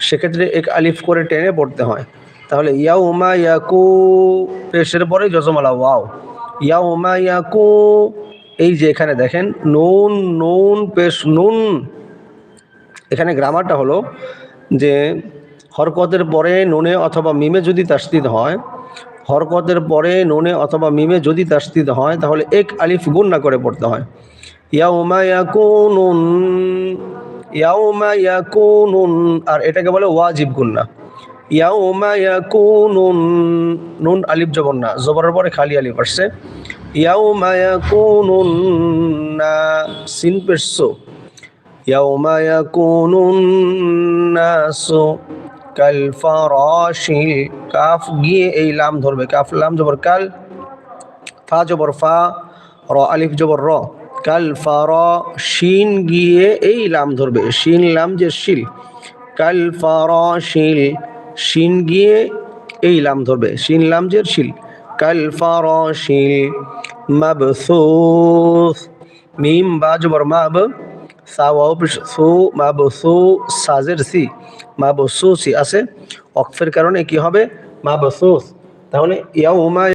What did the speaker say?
সেক্ষেত্রে এক আলিফ করে টেনে পড়তে হয়। তাহলে ইয়াউমা ইয়াকু পেশের পরে জজমালা ওয়াও, ইয়াউমা ইয়াকু। এই যে এখানে দেখেন নুন নুন পেশ নুন, এখানে গ্রামারটা হলো যে হরকতের পরে নুনে অথবা মিমে যদি তাসদিদ হয়, হরকতের পরে নুনে অথবা মিমে যদি তাসদিদ হয় তাহলে এক আলিফ গুন্না করে পড়তে হয়। ইয়াউমা ইয়াকুনুন, ইয়াউমা ইয়াকুনুন, আর এটাকে বলে ওয়াজিব গুন্না। ইয়াউমা ইয়াকুনুন, নুন আলিফ জবর না, জবরের পরে খালি আলিফ আসছে। ইয়াউমা ইয়াকুনুন না, সিন পেশ সো, ইয়াউমা ইয়াকুনুন নাসু কাল ফারাশিল, কাফ গিয়ে এই লাম ধরবে, কাফ লাম জবর কাল, ফা জবর ফা, র আলিফ জবর র, কাল ফারা, শিন গিয়ে এই লাম ধরবে, শিন লাম যে শিল, কাল ফারাশিল, শিন গিয়ে এই লাম ধরবে, শিন লাম যে শিল, কাল ফারাশিল মাবসুস, মিম বা জবর মাব, সা ওয়াও পেশ সু, মাবসু সাজের সি, মাবসুসি আছে, ওয়াকফের কারণে কি হবে মাবসুস। তাহলে ইয়াউমা